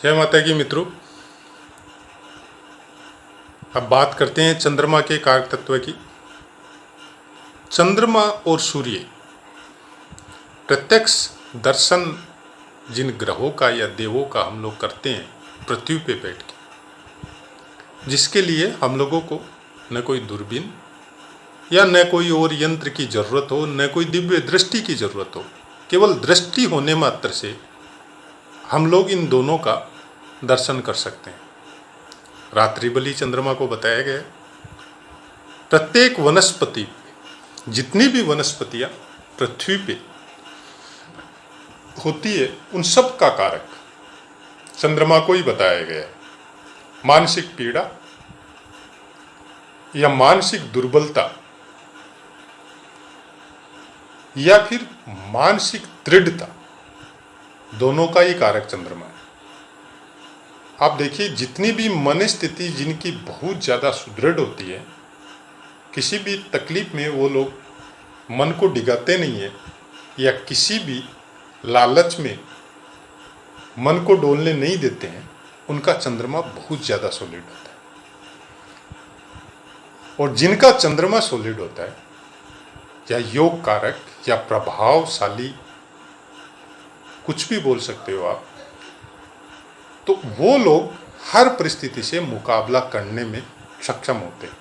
जय माता की मित्रों। अब बात करते हैं चंद्रमा के कारक तत्व की। चंद्रमा और सूर्य प्रत्यक्ष दर्शन जिन ग्रहों का या देवों का हम लोग करते हैं पृथ्वी पे बैठ के, जिसके लिए हम लोगों को न कोई दूरबीन या न कोई और यंत्र की जरूरत हो, न कोई दिव्य दृष्टि की जरूरत हो, केवल दृष्टि होने मात्र से हम लोग इन दोनों का दर्शन कर सकते हैं। रात्रिबली चंद्रमा को बताया गया। प्रत्येक वनस्पति, जितनी भी वनस्पतियां पृथ्वी पे होती है, उन सब का कारक चंद्रमा को ही बताया गया है। मानसिक पीड़ा या मानसिक दुर्बलता या फिर मानसिक दृढ़ता, दोनों का ही कारक चंद्रमा है। आप देखिए, जितनी भी मन स्थिति जिनकी बहुत ज़्यादा सुदृढ़ होती है, किसी भी तकलीफ में वो लोग मन को डिगाते नहीं है या किसी भी लालच में मन को डोलने नहीं देते हैं, उनका चंद्रमा बहुत ज़्यादा सॉलिड होता है। और जिनका चंद्रमा सॉलिड होता है या योग कारक या प्रभावशाली, कुछ भी बोल सकते हो आप, तो वो लोग हर परिस्थिति से मुकाबला करने में सक्षम होते हैं।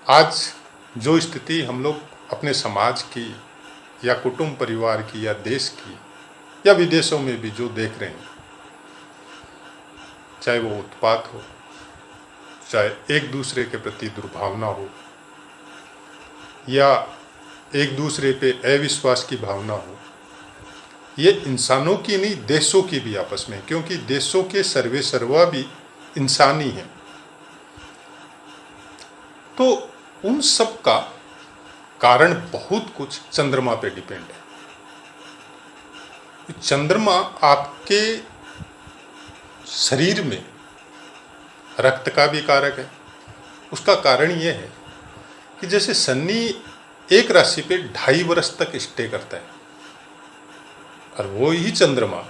आज जो स्थिति हम लोग अपने समाज की या कुटुंब परिवार की या देश की या विदेशों में भी जो देख रहे हैं, चाहे वो उत्पात हो, चाहे एक दूसरे के प्रति दुर्भावना हो या एक दूसरे पे अविश्वास की भावना हो, ये इंसानों की नहीं, देशों की भी आपस में, क्योंकि देशों के सर्वे सर्वा भी इंसान ही हैं। तो उन सब का कारण बहुत कुछ चंद्रमा पे डिपेंड है। चंद्रमा आपके शरीर में रक्त का भी कारक है। उसका कारण यह है कि जैसे शनि एक राशि पे 2.5 वर्ष तक स्टे करता है और वो ही चंद्रमा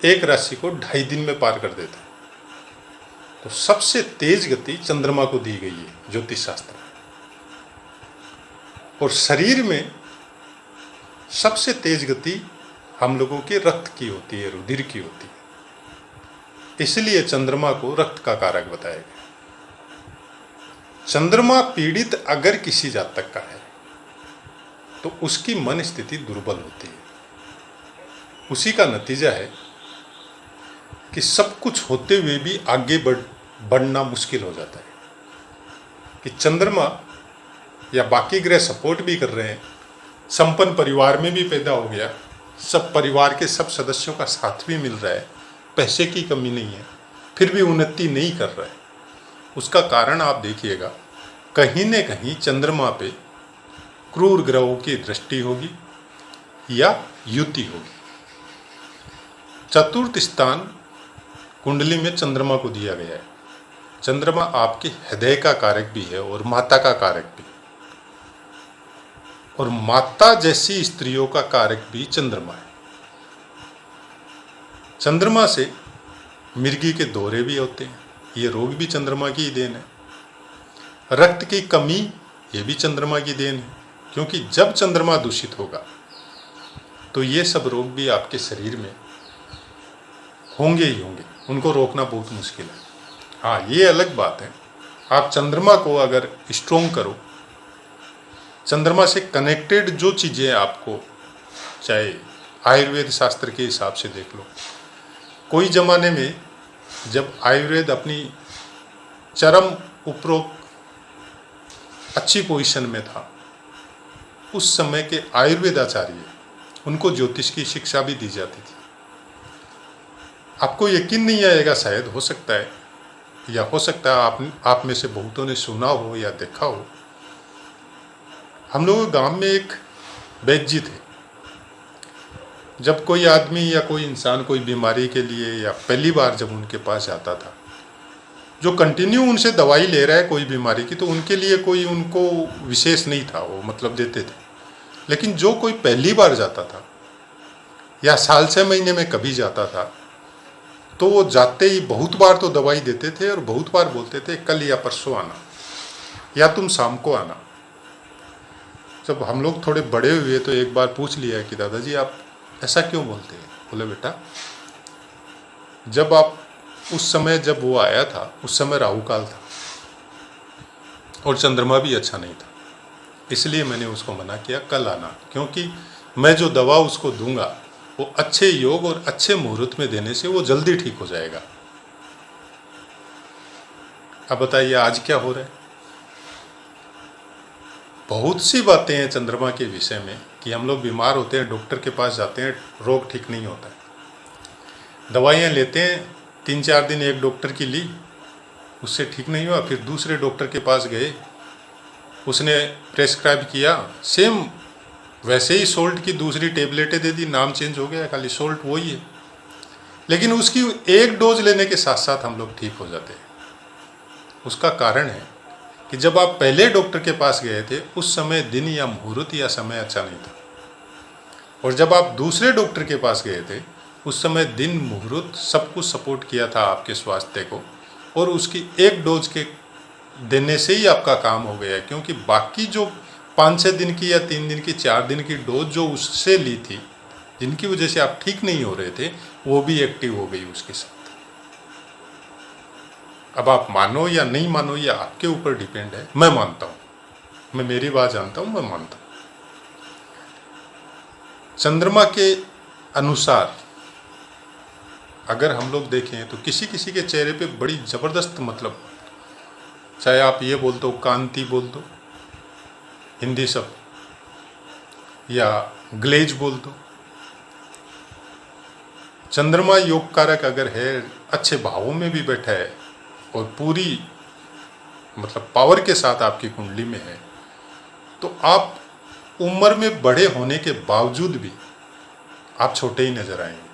एक राशि को 2.5 दिन में पार कर देता है। तो सबसे तेज गति चंद्रमा को दी गई है ज्योतिष शास्त्र में। और शरीर में सबसे तेज गति हम लोगों के रक्त की होती है, रुधिर की होती है। इसलिए चंद्रमा को रक्त का कारक बताया गया। चंद्रमा पीड़ित अगर किसी जातक का है तो उसकी मन स्थिति दुर्बल होती है। उसी का नतीजा है कि सब कुछ होते हुए भी आगे बढ़ना मुश्किल हो जाता है। कि चंद्रमा या बाकी ग्रह सपोर्ट भी कर रहे हैं, संपन्न परिवार में भी पैदा हो गया, सब परिवार के सब सदस्यों का साथ भी मिल रहा है, पैसे की कमी नहीं है, फिर भी उन्नति नहीं कर रहा है। उसका कारण आप देखिएगा, कहीं न कहीं चंद्रमा पे क्रूर ग्रहों की दृष्टि होगी या युति होगी। चतुर्थ स्थान कुंडली में चंद्रमा को दिया गया है। चंद्रमा आपके हृदय का कारक भी है और माता का कारक भी, और माता जैसी स्त्रियों का कारक भी चंद्रमा है। चंद्रमा से मिर्गी के दौरे भी होते हैं, ये रोग भी चंद्रमा की ही देन है। रक्त की कमी, ये भी चंद्रमा की देन है, क्योंकि जब चंद्रमा दूषित होगा तो ये सब रोग भी आपके शरीर में होंगे ही होंगे, उनको रोकना बहुत मुश्किल है। हाँ, ये अलग बात है, आप चंद्रमा को अगर स्ट्रोंग करो, चंद्रमा से कनेक्टेड जो चीज़ें आपको, चाहे आयुर्वेद शास्त्र के हिसाब से देख लो, कोई ज़माने में जब आयुर्वेद अपनी चरम उपरोक्त अच्छी पोजीशन में था, उस समय के आयुर्वेद आचार्य, उनको ज्योतिष की शिक्षा भी दी जाती थी। आपको यकीन नहीं आएगा, शायद हो सकता है, या हो सकता है आप में से बहुतों ने सुना हो या देखा हो। हम लोग गांव में एक वैद्य जी थे। जब कोई आदमी या कोई इंसान कोई बीमारी के लिए या पहली बार जब उनके पास जाता था, जो कंटिन्यू उनसे दवाई ले रहा है कोई बीमारी की, तो उनके लिए कोई उनको विशेष नहीं था, वो मतलब देते थे। लेकिन जो कोई पहली बार जाता था या साल 6 महीने में कभी जाता था, तो वो जाते ही बहुत बार तो दवाई देते थे और बहुत बार बोलते थे कल या परसों आना, या तुम शाम को आना। जब हम लोग थोड़े बड़े हुए तो एक बार पूछ लिया कि दादाजी आप ऐसा क्यों बोलते हैं? बोले बेटा, जब आप उस समय जब वो आया था उस समय राहु काल था और चंद्रमा भी अच्छा नहीं था, इसलिए मैंने उसको मना किया कल आना, क्योंकि मैं जो दवा उसको दूंगा वो अच्छे योग और अच्छे मुहूर्त में देने से वो जल्दी ठीक हो जाएगा। अब बताइए आज क्या हो रहा है? बहुत सी बातें हैं चंद्रमा के विषय में कि हम लोग बीमार होते हैं, डॉक्टर के पास जाते हैं, रोग ठीक नहीं होता है, दवाइयाँ लेते हैं, 3-4 दिन एक डॉक्टर की ली, उससे ठीक नहीं हुआ, फिर दूसरे डॉक्टर के पास गए, उसने प्रेस्क्राइब किया, सेम वैसे ही सोल्ट की दूसरी टेबलेटें दे दी, नाम चेंज हो गया, खाली सोल्ट वही है, लेकिन उसकी एक डोज लेने के साथ साथ हम लोग ठीक हो जाते हैं। उसका कारण है कि जब आप पहले डॉक्टर के पास गए थे उस समय दिन या मुहूर्त या समय अच्छा नहीं था, और जब आप दूसरे डॉक्टर के पास गए थे उस समय दिन मुहूर्त सब कुछ सपोर्ट किया था आपके स्वास्थ्य को, और उसकी एक डोज के देने से ही आपका काम हो गया, क्योंकि बाकी जो 5-6 दिन की या 3 दिन की 4 दिन की डोज जो उससे ली थी, जिनकी वजह से आप ठीक नहीं हो रहे थे, वो भी एक्टिव हो गई उसके साथ। अब आप मानो या नहीं मानो ये आपके ऊपर डिपेंड है। मैं मानता हूँ, मैं मेरी बात जानता हूँ, मैं मानता हूँ। चंद्रमा के अनुसार अगर हम लोग देखें तो किसी किसी के चेहरे पे बड़ी ज़बरदस्त, मतलब चाहे आप ये बोल दो, कांति बोल दो, हिंदी शब्द, या ग्लेज बोल दो, चंद्रमा योग कारक अगर है, अच्छे भावों में भी बैठा है और पूरी मतलब पावर के साथ आपकी कुंडली में है, तो आप उम्र में बड़े होने के बावजूद भी आप छोटे ही नजर आएंगे।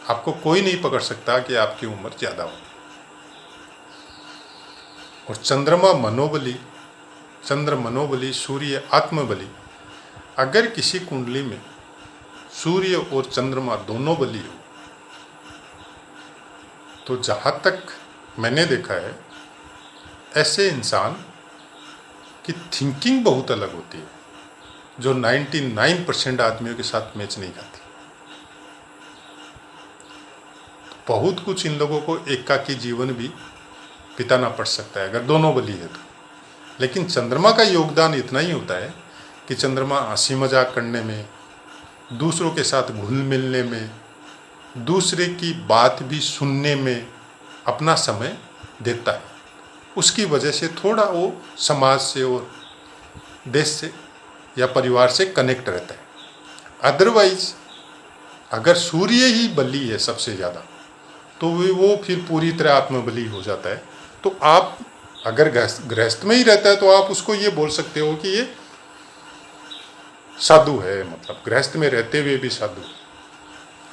आपको कोई नहीं पकड़ सकता कि आपकी उम्र ज़्यादा हो। और चंद्रमा मनोबली, चंद्र मनोबली, सूर्य आत्मबली, अगर किसी कुंडली में सूर्य और चंद्रमा दोनों बली हो तो जहाँ तक मैंने देखा है ऐसे इंसान की थिंकिंग बहुत अलग होती है, जो 99% आदमियों के साथ मैच नहीं खाती। बहुत कुछ इन लोगों को एकाकी जीवन भी बिताना पड़ सकता है अगर दोनों बली है तो। लेकिन चंद्रमा का योगदान इतना ही होता है कि चंद्रमा हंसी मजाक करने में, दूसरों के साथ घुल मिलने में, दूसरे की बात भी सुनने में अपना समय देता है। उसकी वजह से थोड़ा वो समाज से और देश से या परिवार से कनेक्ट रहता है। अदरवाइज अगर सूर्य ही बली है सबसे ज़्यादा तो वो फिर पूरी तरह आत्मबली हो जाता है। तो आप अगर गृहस्थ में ही रहता है तो आप उसको ये बोल सकते हो कि ये साधु है, मतलब गृहस्थ में रहते हुए भी साधु।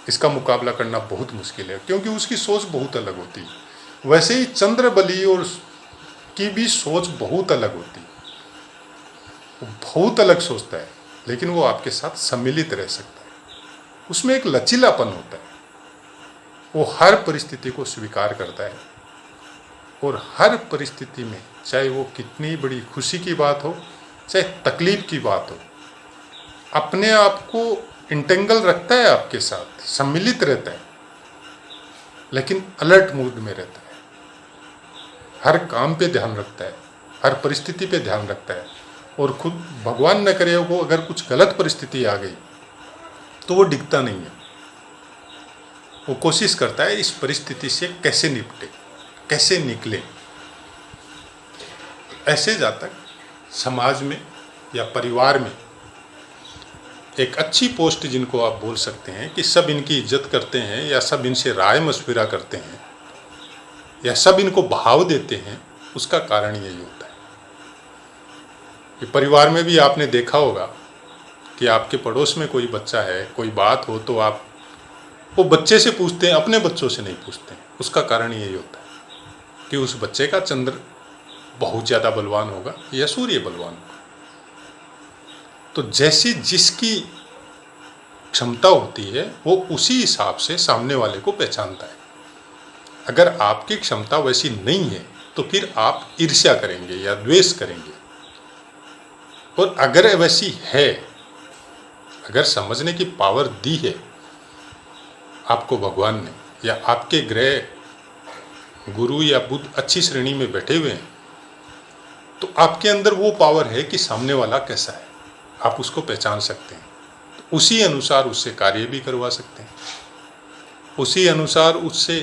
इसका मुकाबला करना बहुत मुश्किल है क्योंकि उसकी सोच बहुत अलग होती है। वैसे ही चंद्र बली और की भी सोच बहुत अलग होती है, वो बहुत अलग सोचता है, लेकिन वो आपके साथ सम्मिलित रह सकता है। उसमें एक लचीलापन होता है, वो हर परिस्थिति को स्वीकार करता है और हर परिस्थिति में, चाहे वो कितनी बड़ी खुशी की बात हो चाहे तकलीफ की बात हो, अपने आप को इंटेंगल रखता है आपके साथ, सम्मिलित रहता है, लेकिन अलर्ट मूड में रहता है। हर काम पे ध्यान रखता है, हर परिस्थिति पे ध्यान रखता है, और खुद भगवान न करे वो अगर कुछ गलत परिस्थिति आ गई तो वो डिगता नहीं है। वो कोशिश करता है इस परिस्थिति से कैसे निपटे, कैसे निकले। ऐसे जब तक समाज में या परिवार में एक अच्छी पोस्ट, जिनको आप बोल सकते हैं कि सब इनकी इज्जत करते हैं या सब इनसे राय मशविरा करते हैं या सब इनको भाव देते हैं, उसका कारण यही होता है कि परिवार में भी आपने देखा होगा कि आपके पड़ोस में कोई बच्चा है, कोई बात हो तो आप वो बच्चे से पूछते हैं, अपने बच्चों से नहीं पूछते हैं। उसका कारण यही होता है कि उस बच्चे का चंद्र बहुत ज़्यादा बलवान होगा या सूर्य बलवान होगा। तो जैसी जिसकी क्षमता होती है वो उसी हिसाब से सामने वाले को पहचानता है। अगर आपकी क्षमता वैसी नहीं है तो फिर आप ईर्ष्या करेंगे या द्वेष करेंगे। और अगर वैसी है, अगर समझने की पावर दी है आपको भगवान ने, या आपके ग्रह गुरु या बुध अच्छी श्रेणी में बैठे हुए हैं, तो आपके अंदर वो पावर है कि सामने वाला कैसा है आप उसको पहचान सकते हैं। तो उसी अनुसार उससे कार्य भी करवा सकते हैं, उसी अनुसार उससे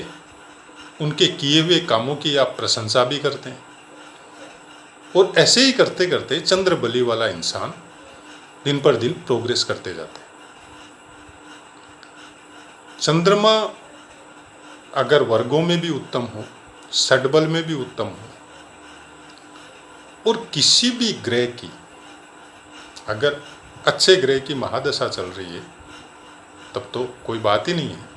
उनके किए हुए कामों की आप प्रशंसा भी करते हैं। और ऐसे ही करते करते चंद्र बलि वाला इंसान दिन पर दिन प्रोग्रेस करते जाते हैं। चंद्रमा अगर वर्गों में भी उत्तम हो, षड्बल में भी उत्तम हो, और किसी भी ग्रह की अगर अच्छे ग्रह की महादशा चल रही है तब तो कोई बात ही नहीं है।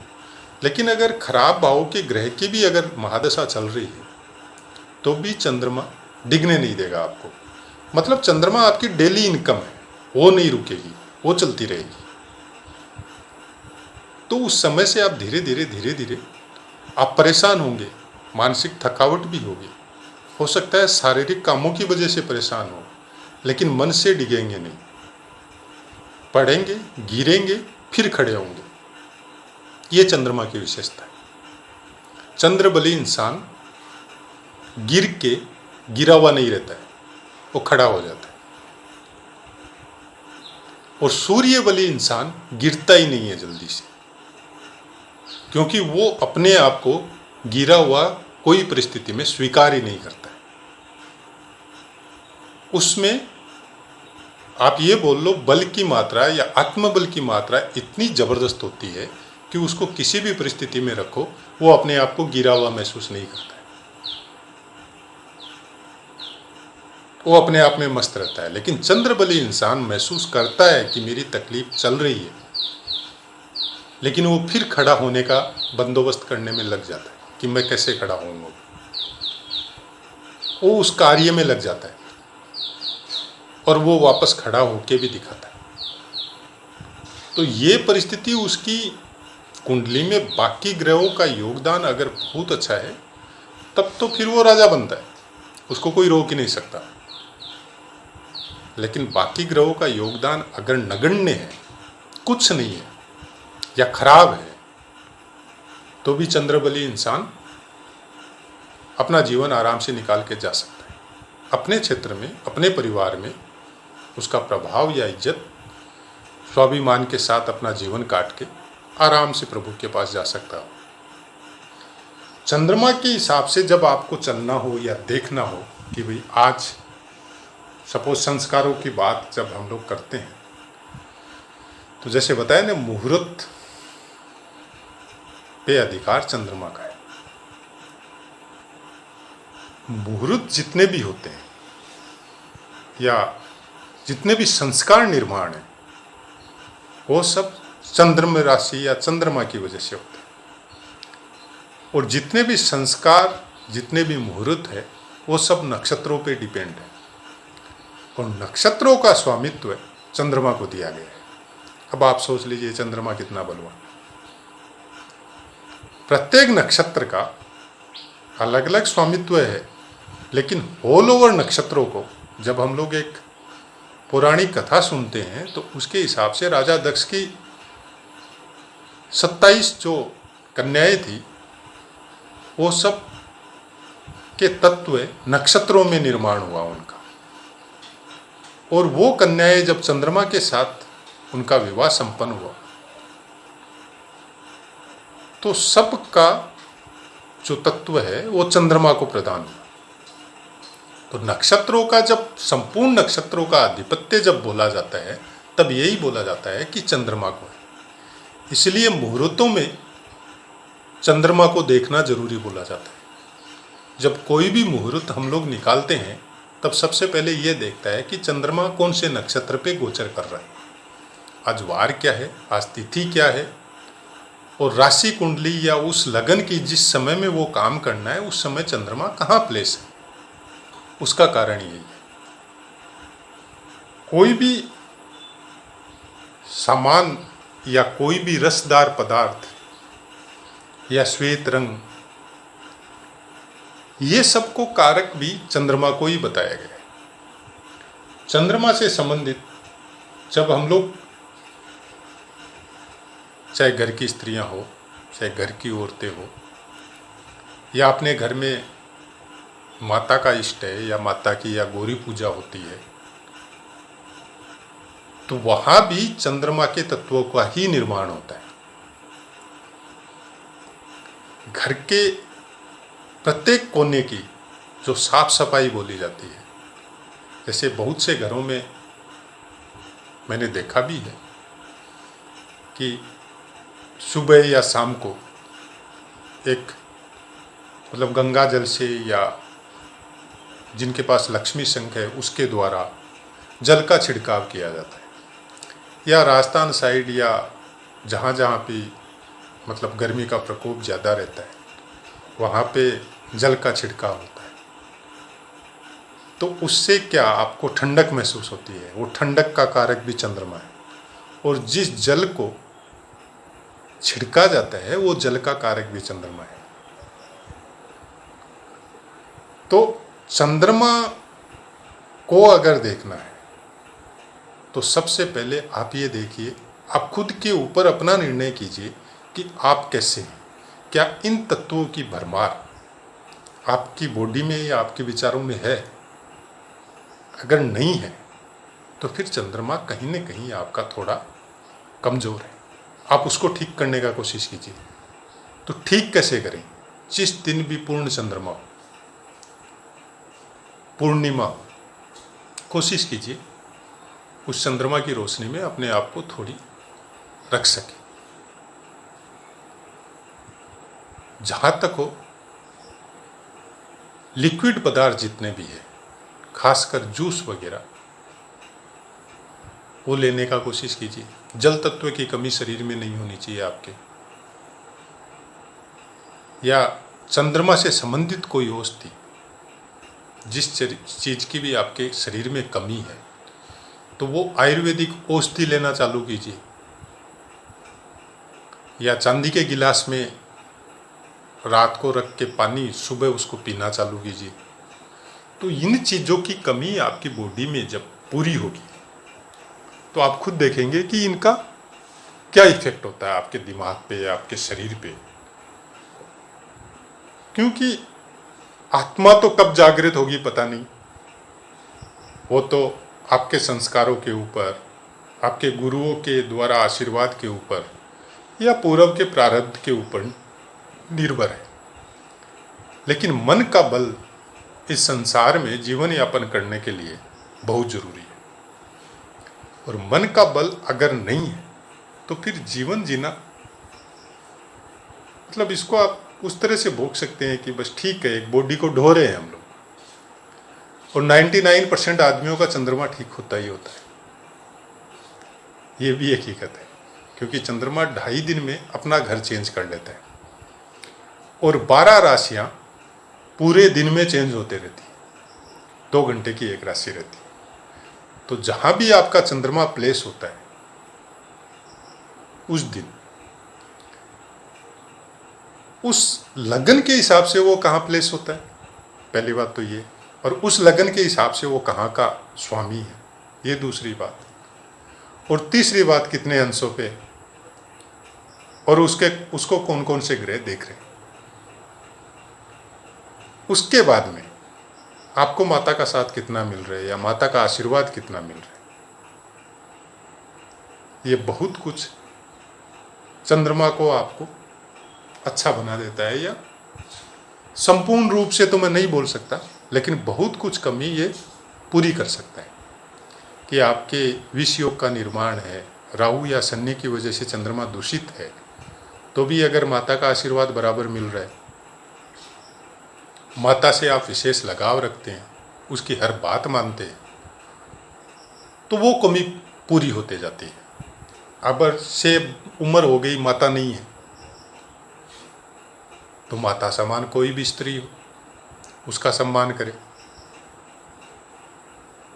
लेकिन अगर खराब भाव के ग्रह की भी अगर महादशा चल रही है तो भी चंद्रमा डिगने नहीं देगा आपको। मतलब चंद्रमा आपकी डेली इनकम है, वो नहीं रुकेगी, वो चलती रहेगी। तो उस समय से आप धीरे धीरे आप परेशान होंगे, मानसिक थकावट भी होगी, हो सकता है शारीरिक कामों की वजह से परेशान हो, लेकिन मन से डिगेंगे नहीं। पढ़ेंगे, गिरेंगे, फिर खड़े होंगे। ये चंद्रमा की विशेषता है। चंद्र बली इंसान गिर के गिरा हुआ नहीं रहता है, वो खड़ा हो जाता है। और सूर्य बली इंसान गिरता ही नहीं है जल्दी से, क्योंकि वो अपने आप को गिरा हुआ कोई परिस्थिति में स्वीकार ही नहीं करता है। उसमें आप ये बोल लो बल की मात्रा या आत्मबल की मात्रा इतनी जबरदस्त होती है कि उसको किसी भी परिस्थिति में रखो, वो अपने आप को गिरा हुआ महसूस नहीं करता है। वो अपने आप में मस्त रहता है। लेकिन चंद्रबली इंसान महसूस करता है कि मेरी तकलीफ चल रही है, लेकिन वो फिर खड़ा होने का बंदोबस्त करने में लग जाता है कि मैं कैसे खड़ा होऊंगा। वो उस कार्य में लग जाता है और वो वापस खड़ा होके भी दिखाता है। तो ये परिस्थिति उसकी कुंडली में बाकी ग्रहों का योगदान अगर बहुत अच्छा है तब तो फिर वो राजा बनता है, उसको कोई रोक ही नहीं सकता। लेकिन बाकी ग्रहों का योगदान अगर नगण्य है, कुछ नहीं है या खराब है, तो भी चंद्रबली इंसान अपना जीवन आराम से निकाल के जा सकता है। अपने क्षेत्र में, अपने परिवार में उसका प्रभाव या इज्जत स्वाभिमान के साथ अपना जीवन काट के आराम से प्रभु के पास जा सकता हो। चंद्रमा के हिसाब से जब आपको चलना हो या देखना हो कि भाई आज सपोज संस्कारों की बात जब हम लोग करते हैं, तो जैसे बताया ना, मुहूर्त पे अधिकार चंद्रमा का है। मुहूर्त जितने भी होते हैं या जितने भी संस्कार निर्माण है, वो सब चंद्रमा राशि या चंद्रमा की वजह से होते हैं। और जितने भी संस्कार, जितने भी मुहूर्त है, वो सब नक्षत्रों पे डिपेंड है। और नक्षत्रों का स्वामित्व चंद्रमा को दिया गया है। अब आप सोच लीजिए चंद्रमा कितना बलवान। प्रत्येक नक्षत्र का अलग अलग स्वामित्व है, लेकिन होल ओवर नक्षत्रों को जब हम लोग एक पौराणिक कथा सुनते हैं तो उसके हिसाब से राजा दक्ष की 27 जो कन्याएं थी, वो सब के तत्व नक्षत्रों में निर्माण हुआ उनका। और वो कन्याएं जब चंद्रमा के साथ उनका विवाह संपन्न हुआ तो सबका जो तत्व है वो चंद्रमा को प्रदान हुआ। तो नक्षत्रों का जब, संपूर्ण नक्षत्रों का आधिपत्य जब बोला जाता है, तब यही बोला जाता है कि चंद्रमा को है। इसलिए मुहूर्तों में चंद्रमा को देखना जरूरी बोला जाता है। जब कोई भी मुहूर्त हम लोग निकालते हैं तब सबसे पहले ये देखता है कि चंद्रमा कौन से नक्षत्र पे गोचर कर रहा है, आज वार क्या है, आज तिथि क्या है, और राशि कुंडली या उस लगन की जिस समय में वो काम करना है उस समय चंद्रमा कहाँ प्लेस है। उसका कारण यही है। कोई भी सामान या कोई भी रसदार पदार्थ या श्वेत रंग ये सबको कारक भी चंद्रमा को ही बताया गया है। चंद्रमा से संबंधित जब हम लोग, चाहे घर की स्त्रियां हो, चाहे घर की औरतें हो, या अपने घर में माता का इष्ट है या माता की या गौरी पूजा होती है, तो वहां भी चंद्रमा के तत्वों का ही निर्माण होता है। घर के प्रत्येक कोने की जो साफ सफाई बोली जाती है, जैसे बहुत से घरों में मैंने देखा भी है कि सुबह या शाम को एक मतलब गंगा जल से या जिनके पास लक्ष्मी शंख है उसके द्वारा जल का छिड़काव किया जाता है, या राजस्थान साइड या जहाँ जहाँ पे मतलब गर्मी का प्रकोप ज़्यादा रहता है वहाँ पे जल का छिड़काव होता है। तो उससे क्या आपको ठंडक महसूस होती है, वो ठंडक का कारक भी चंद्रमा है। और जिस जल को छिड़का जाता है वो जल का कारक भी चंद्रमा है। तो चंद्रमा को अगर देखना है तो सबसे पहले आप ये देखिए, आप खुद के ऊपर अपना निर्णय कीजिए कि आप कैसे हैं। क्या इन तत्वों की भरमार आपकी बॉडी में या आपके विचारों में है? अगर नहीं है तो फिर चंद्रमा कहीं न कहीं आपका थोड़ा कमज़ोर है। आप उसको ठीक करने का कोशिश कीजिए। तो ठीक कैसे करें? जिस दिन भी पूर्ण चंद्रमा हो, पूर्णिमा हो, कोशिश कीजिए उस चंद्रमा की रोशनी में अपने आप को थोड़ी रख सके। जहाँ तक हो, लिक्विड पदार्थ जितने भी है, खासकर जूस वगैरह, वो लेने का कोशिश कीजिए। जल तत्व की कमी शरीर में नहीं होनी चाहिए आपके। या चंद्रमा से संबंधित कोई औषधि, जिस चीज़ की भी आपके शरीर में कमी है, तो वो आयुर्वेदिक औषधि लेना चालू कीजिए। या चांदी के गिलास में रात को रख के पानी सुबह उसको पीना चालू कीजिए। तो इन चीज़ों की कमी आपकी बॉडी में जब पूरी होगी तो आप खुद देखेंगे कि इनका क्या इफेक्ट होता है आपके दिमाग पे या आपके शरीर पे। क्योंकि आत्मा तो कब जागृत होगी पता नहीं, वो तो आपके संस्कारों के ऊपर, आपके गुरुओं के द्वारा आशीर्वाद के ऊपर या पूर्व के प्रारब्ध के ऊपर निर्भर है। लेकिन मन का बल इस संसार में जीवन यापन करने के लिए बहुत जरूरी है। और मन का बल अगर नहीं है तो फिर जीवन जीना, मतलब इसको आप उस तरह से भोग सकते हैं कि बस ठीक है, एक बॉडी को ढो रहे हैं हम लोग। और 99% आदमियों का चंद्रमा ठीक होता ही होता है, ये भी हकीकत है। क्योंकि चंद्रमा 2.5 दिन में अपना घर चेंज कर लेता है और 12 राशियां पूरे दिन में चेंज होते रहती है। 2 घंटे की एक राशि रहती है। तो जहां भी आपका चंद्रमा प्लेस होता है उस दिन, उस लगन के हिसाब से वो कहाँ प्लेस होता है, पहली बात तो ये। और उस लगन के हिसाब से वो कहाँ का स्वामी है, ये दूसरी बात। और तीसरी बात, कितने अंशों पे और उसको कौन कौन से ग्रह देख रहे हैं। उसके बाद में आपको माता का साथ कितना मिल रहा है या माता का आशीर्वाद कितना मिल रहा है, ये बहुत कुछ चंद्रमा को आपको अच्छा बना देता है। या संपूर्ण रूप से तो मैं नहीं बोल सकता, लेकिन बहुत कुछ कमी ये पूरी कर सकता है। कि आपके विष योग का निर्माण है, राहु या शनि की वजह से चंद्रमा दूषित है, तो भी अगर माता का आशीर्वाद बराबर मिल रहा है, माता से आप विशेष लगाव रखते हैं, उसकी हर बात मानते हैं, तो वो कमी पूरी होते जाती है। अब से उम्र हो गई, माता नहीं है, तो माता समान कोई भी स्त्री हो उसका सम्मान करे।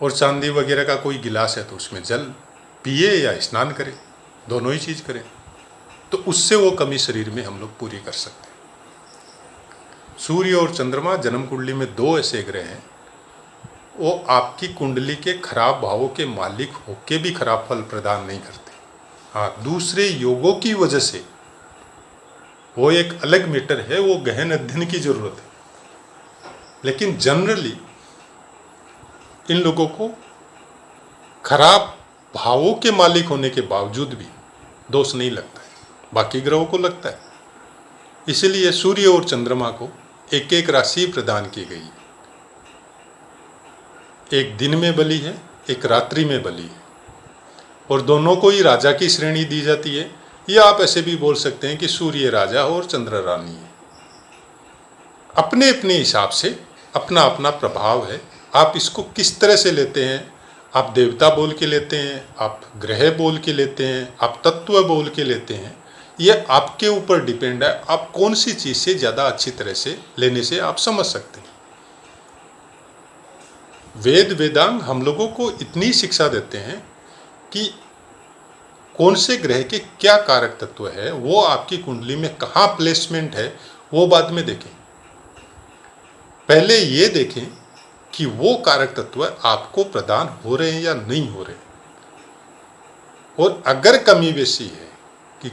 और चांदी वगैरह का कोई गिलास है तो उसमें जल पिए या स्नान करे, दोनों ही चीज़ करें, तो उससे वो कमी शरीर में हम लोग पूरी कर सकते हैं। सूर्य और चंद्रमा जन्म कुंडली में दो ऐसे ग्रह हैं, वो आपकी कुंडली के खराब भावों के मालिक होके भी खराब फल प्रदान नहीं करते। हाँ, दूसरे योगों की वजह से वो एक अलग मैटर है, वो गहन अध्ययन की जरूरत है। लेकिन जनरली इन लोगों को खराब भावों के मालिक होने के बावजूद भी दोष नहीं लगता है, बाकी ग्रहों को लगता है। इसलिए सूर्य और चंद्रमा को एक एक राशि प्रदान की गई है। एक दिन में बली है, एक रात्रि में बली है, और दोनों को ही राजा की श्रेणी दी जाती है। या आप ऐसे भी बोल सकते हैं कि सूर्य राजा और चंद्र रानी है। अपने अपने हिसाब से अपना अपना प्रभाव है। आप इसको किस तरह से लेते हैं, आप देवता बोल के लेते हैं, आप ग्रह बोल के लेते हैं, आप तत्व बोल के लेते हैं, यह आपके ऊपर डिपेंड है। आप कौन सी चीज़ से ज़्यादा अच्छी तरह से लेने से आप समझ सकते हैं। वेद वेदांग हम लोगों को इतनी शिक्षा देते हैं कि कौन से ग्रह के क्या कारक तत्व है, वो आपकी कुंडली में कहाँ प्लेसमेंट है, वो बाद में देखें। पहले ये देखें कि वो कारक तत्व आपको प्रदान हो रहे हैं या नहीं हो रहे। और अगर कमी बेशी है कि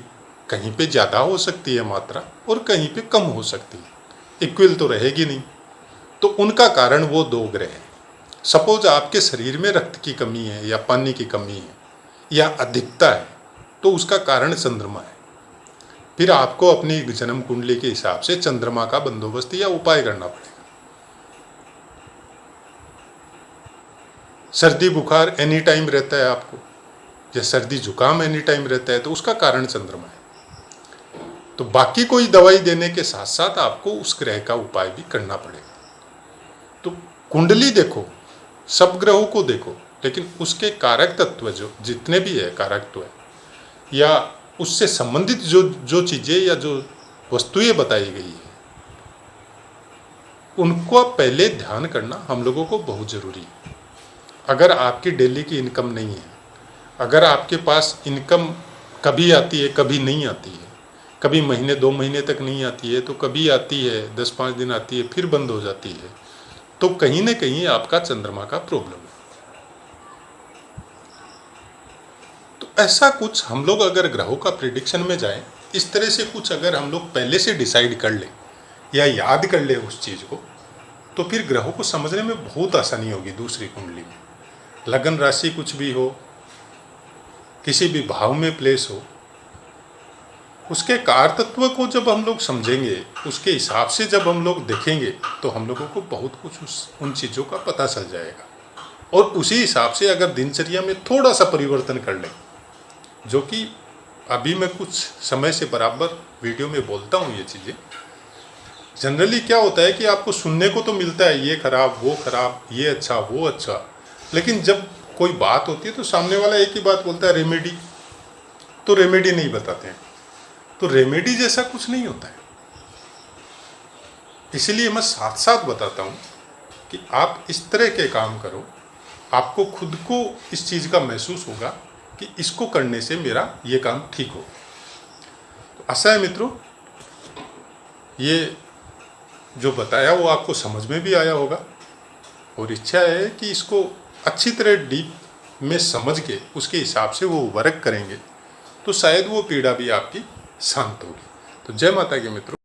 कहीं पे ज़्यादा हो सकती है मात्रा और कहीं पे कम हो सकती है, इक्वल तो रहेगी नहीं, तो उनका कारण वो दो ग्रह हैं। सपोज आपके शरीर में रक्त की कमी है या पानी की कमी है या अधिकता है, तो उसका कारण चंद्रमा है। फिर आपको अपनी जन्म कुंडली के हिसाब से चंद्रमा का बंदोबस्त या उपाय करना पड़ेगा। सर्दी बुखार एनी टाइम रहता है आपको, या सर्दी जुकाम एनी टाइम रहता है, तो उसका कारण चंद्रमा है। तो बाकी कोई दवाई देने के साथ साथ आपको उस ग्रह का उपाय भी करना पड़ेगा। तो कुंडली देखो, सब ग्रहों को देखो, लेकिन उसके कारक तत्व जो जितने भी है कारक तत्व है, या उससे संबंधित जो चीज़ें या जो वस्तुएं बताई गई है, उनको पहले ध्यान करना हम लोगों को बहुत ज़रूरी है। अगर आपकी डेली की इनकम नहीं है, अगर आपके पास इनकम कभी आती है कभी नहीं आती है, कभी महीने 2 महीने तक नहीं आती है, तो कभी आती है 10-5 दिन आती है फिर बंद हो जाती है, तो कहीं ना कहीं आपका चंद्रमा का प्रॉब्लम है। तो ऐसा कुछ हम लोग अगर ग्रहों का प्रिडिक्शन में जाएं, इस तरह से कुछ अगर हम लोग पहले से डिसाइड कर लें या याद कर लें उस चीज़ को, तो फिर ग्रहों को समझने में बहुत आसानी होगी। दूसरी कुंडली में लगन राशि कुछ भी हो, किसी भी भाव में प्लेस हो, उसके कार तत्व को जब हम लोग समझेंगे, उसके हिसाब से जब हम लोग देखेंगे, तो हम लोगों को बहुत कुछ उन चीज़ों का पता चल जाएगा। और उसी हिसाब से अगर दिनचर्या में थोड़ा सा परिवर्तन कर लें, जो कि अभी मैं कुछ समय से बराबर वीडियो में बोलता हूँ ये चीज़ें। जनरली क्या होता है कि आपको सुनने को तो मिलता है ये खराब वो खराब, ये अच्छा वो अच्छा, लेकिन जब कोई बात होती है तो सामने वाला एक ही बात बोलता है, रेमेडी। तो रेमेडी नहीं बताते हैं। तो रेमेडी जैसा कुछ नहीं होता है। इसलिए मैं साथ साथ बताता हूँ कि आप इस तरह के काम करो, आपको खुद को इस चीज़ का महसूस होगा कि इसको करने से मेरा ये काम ठीक हो। तो आशा है मित्रों, ये जो बताया वो आपको समझ में भी आया होगा, और इच्छा है कि इसको अच्छी तरह डीप में समझ के उसके हिसाब से वो वर्क करेंगे, तो शायद वो पीड़ा भी आपकी शांत होगी। तो जय माता की मित्रों।